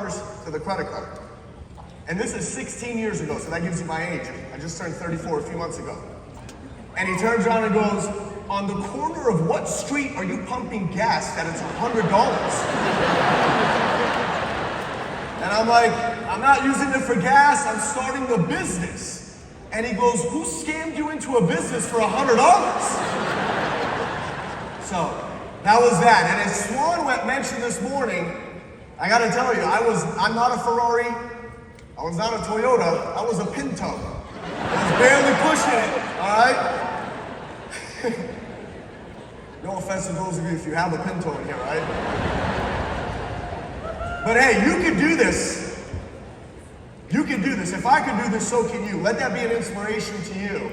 to the credit card. And this is 16 years ago, so that gives you my age. I just turned 34 a few months ago. And he turns around and goes, on the corner of what street are you pumping gas that it's $100? And I'm like, I'm not using it for gas, I'm starting a business. And he goes, who scammed you into a business for $100? So, that was that. And as Swan mentioned this morning, I gotta tell you, I'm not a Ferrari, I was not a Toyota, I was a Pinto. I was barely pushing it, all right? No offense to those of you if you have a Pinto in here, right? But hey, you can do this. You can do this. If I can do this, so can you. Let that be an inspiration to you.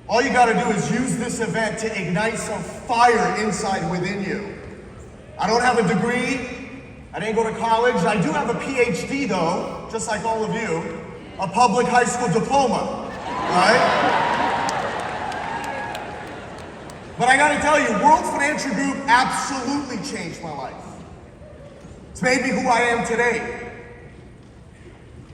All you gotta do is use this event to ignite some fire inside within you. I don't have a degree. I didn't go to college. I do have a PhD though, just like all of you. A public high school diploma, right? But I gotta tell you, World Financial Group absolutely changed my life. It's made me who I am today.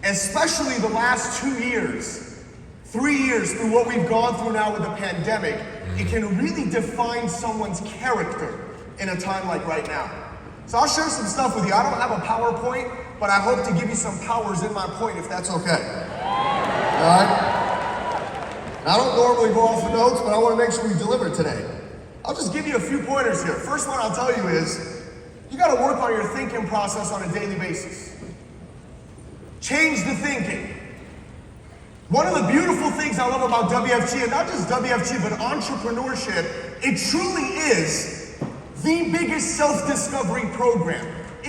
Especially the last 2 years, 3 years through what we've gone through now with the pandemic, it can really define someone's character in a time like right now. So I'll share some stuff with you. I don't have a PowerPoint, but I hope to give you some powers in my point if that's okay. All right? I don't normally go off the notes, but I want to make sure we deliver today. I'll just give you a few pointers here. First one I'll tell you is, you got to work on your thinking process on a daily basis. Change the thinking. One of the beautiful things I love about WFG, and not just WFG, but entrepreneurship, it truly is the biggest self-discovery program.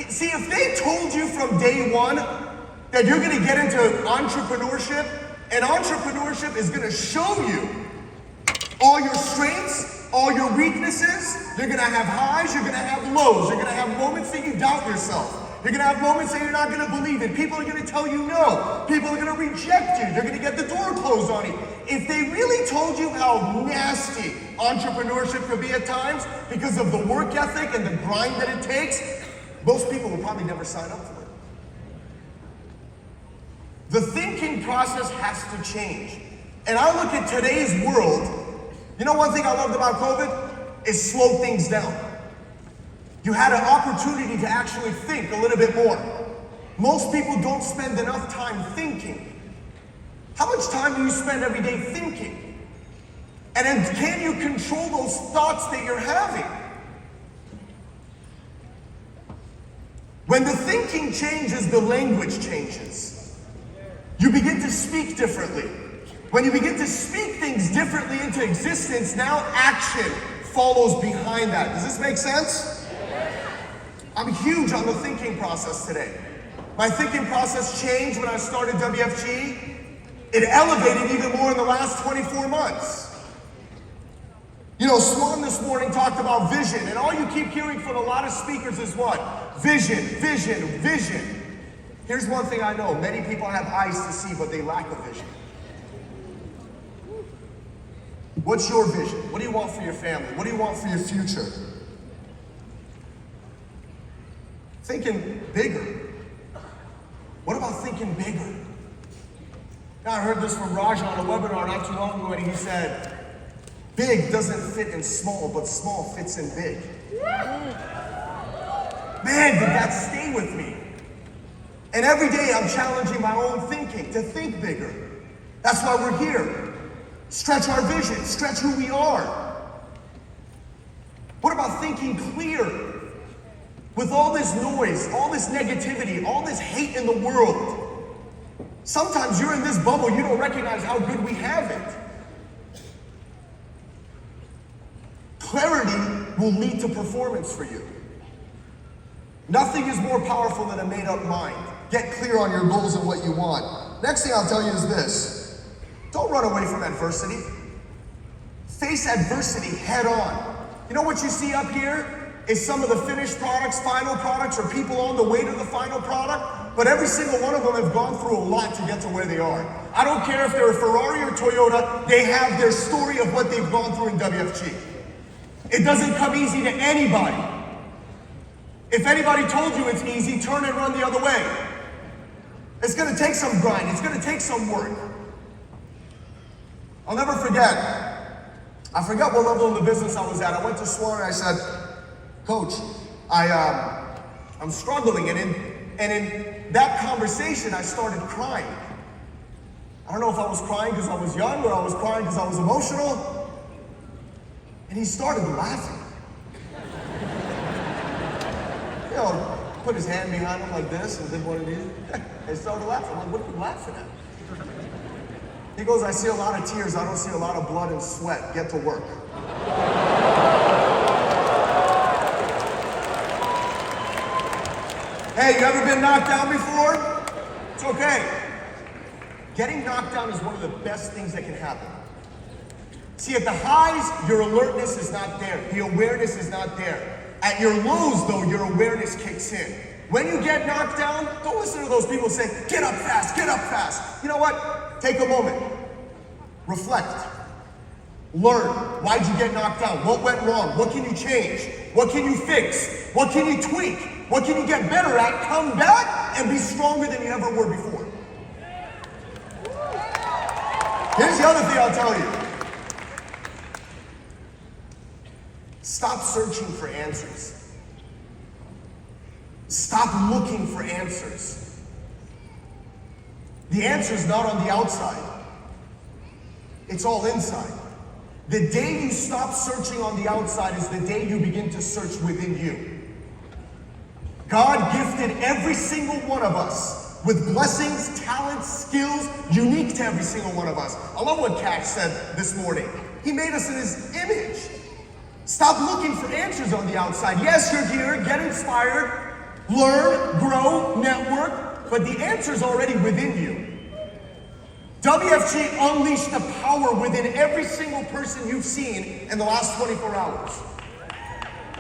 See, if they told you from day one that you're going to get into entrepreneurship, and entrepreneurship is going to show you all your strengths, all your weaknesses. You're going to have highs, you're going to have lows. You're going to have moments that you doubt yourself. You're going to have moments that you're not going to believe in. People are going to tell you no. People are going to reject you. You're going to get the door closed on you. If they really told you how nasty entrepreneurship could be at times because of the work ethic and the grind that it takes, most people would probably never sign up for it. The thinking process has to change. And I look at today's world, you know one thing I loved about COVID? Is slow things down. You had an opportunity to actually think a little bit more. Most people don't spend enough time thinking. How much time do you spend every day thinking? And then can you control those thoughts that you're having? When the thinking changes, the language changes. You begin to speak differently. When you begin to speak things differently into existence, now action follows behind that. Does this make sense? I'm huge on the thinking process today. My thinking process changed when I started WFG. It elevated even more in the last 24 months. You know, Swan this morning talked about vision, and all you keep hearing from a lot of speakers is what? Vision, vision, vision. Here's one thing I know. Many people have eyes to see, but they lack a vision. What's your vision? What do you want for your family? What do you want for your future? Thinking bigger. What about thinking bigger? Now, I heard this from Raja on a webinar not too long ago, and he said, big doesn't fit in small, but small fits in big. Man, did that stay with me. And every day I'm challenging my own thinking to think bigger. That's why we're here. Stretch our vision, stretch who we are. What about thinking clear? With all this noise, all this negativity, all this hate in the world, sometimes you're in this bubble, you don't recognize how good we have it. Clarity will lead to performance for you. Nothing is more powerful than a made-up mind. Get clear on your goals and what you want. Next thing I'll tell you is this. Don't run away from adversity. Face adversity head on. You know what you see up here is some of the finished products, final products, or people on the way to the final product, but every single one of them have gone through a lot to get to where they are. I don't care if they're a Ferrari or Toyota, they have their story of what they've gone through in WFG. It doesn't come easy to anybody. If anybody told you it's easy, turn and run the other way. It's gonna take some grind, it's gonna take some work. I'll never forget, I forgot what level in the business I was at. I went to Swan and I said, Coach, I'm struggling. And in that conversation, I started crying. I don't know if I was crying because I was young or I was crying because I was emotional. And he started laughing. You know, put his hand behind him like this and did what it is. And started laughing. I'm like, what are you laughing at? He goes, I see a lot of tears. I don't see a lot of blood and sweat. Get to work. Hey, you ever been knocked down before? It's okay. Getting knocked down is one of the best things that can happen. See, at the highs, your alertness is not there. The awareness is not there. At your lows, though, your awareness kicks in. When you get knocked down, don't listen to those people say, get up fast, get up fast. You know what? Take a moment. Reflect. Learn. Why'd you get knocked down? What went wrong? What can you change? What can you fix? What can you tweak? What can you get better at? Come back and be stronger than you ever were before. Here's the other thing I'll tell you. Stop searching for answers. Stop looking for answers. The answer's not on the outside. It's all inside. The day you stop searching on the outside is the day you begin to search within you. God gifted every single one of us with blessings, talents, skills, unique to every single one of us. I love what Cash said this morning. He made us in his image. Stop looking for answers on the outside. Yes, you're here, get inspired, learn, grow, network, but the answer's already within you. WFG unleashed the power within every single person you've seen in the last 24 hours.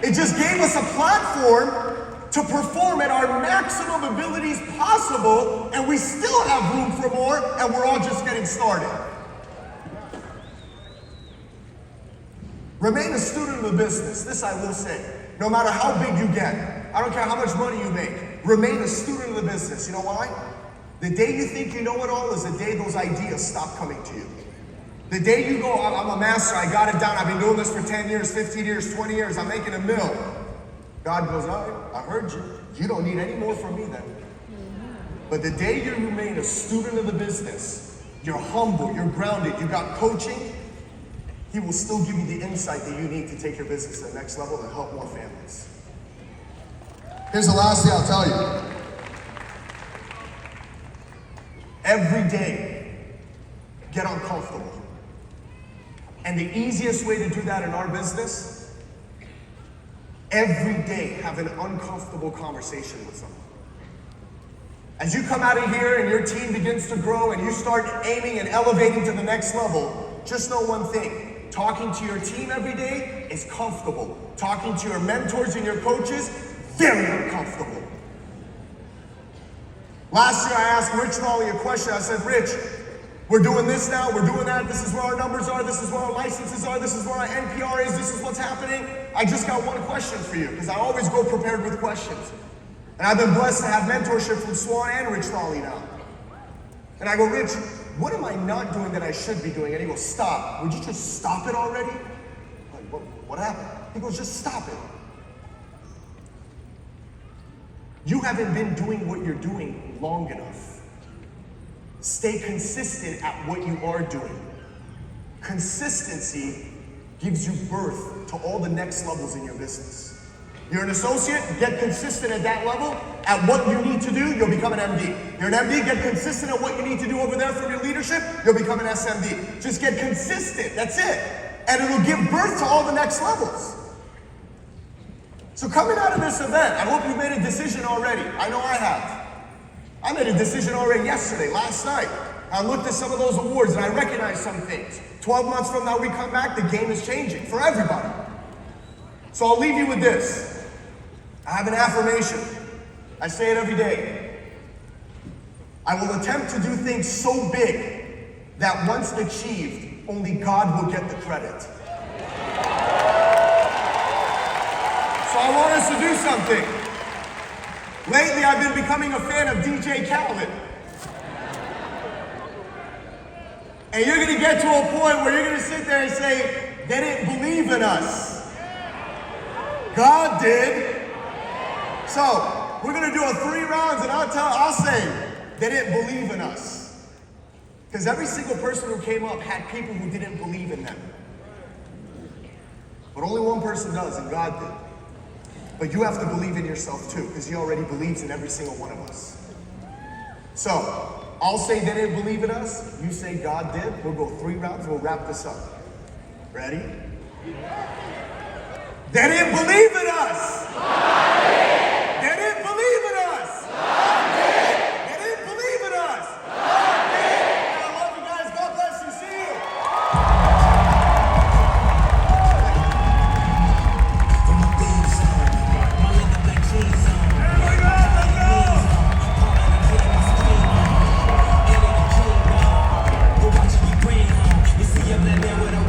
It just gave us a platform to perform at our maximum abilities possible, and we still have room for more, and we're all just getting started. Remain a student of the business. This I will say. No matter how big you get, I don't care how much money you make, remain a student of the business. You know why? The day you think you know it all is the day those ideas stop coming to you. The day you go, I'm a master, I got it down, I've been doing this for 10 years, 15 years, 20 years, I'm making a mill. God goes, all right, I heard you. You don't need any more from me then. But the day you remain a student of the business, you're humble, you're grounded, you got coaching, He will still give you the insight that you need to take your business to the next level and help more families. Here's the last thing I'll tell you. Every day, get uncomfortable. And the easiest way to do that in our business, every day have an uncomfortable conversation with someone. As you come out of here and your team begins to grow and you start aiming and elevating to the next level, just know one thing. Talking to your team every day is comfortable. Talking to your mentors and your coaches, very uncomfortable. Last year I asked Rich Raleigh a question. I said, Rich, we're doing this now, we're doing that, this is where our numbers are, this is where our licenses are, this is where our NPR is, this is what's happening. I just got one question for you, because I always go prepared with questions. And I've been blessed to have mentorship from Swan and Rich Raleigh now. And I go, Rich, what am I not doing that I should be doing? And he goes, stop. Would you just stop it already? I'm like, what happened? He goes, just stop it. You haven't been doing what you're doing long enough. Stay consistent at what you are doing. Consistency gives you birth to all the next levels in your business. You're an associate, get consistent at that level. At what you need to do, you'll become an MD. You're an MD, get consistent at what you need to do over there from your leadership, you'll become an SMD. Just get consistent, that's it. And it'll give birth to all the next levels. So coming out of this event, I hope you made a decision already. I know I have. I made a decision already yesterday, last night. I looked at some of those awards and I recognized some things. 12 months from now we come back, the game is changing for everybody. So I'll leave you with this. I have an affirmation. I say it every day. I will attempt to do things so big that once achieved, only God will get the credit. So I want us to do something. Lately, I've been becoming a fan of DJ Khaled. And you're going to get to a point where you're going to sit there and say, they didn't believe in us. God did. So, we're going to do a 3 rounds, and I'll say, they didn't believe in us. Because every single person who came up had people who didn't believe in them. But only one person does, and God did. But you have to believe in yourself too, because He already believes in every single one of us. So, I'll say they didn't believe in us, you say God did. We'll go 3 rounds, we'll wrap this up. Ready? They didn't believe in us!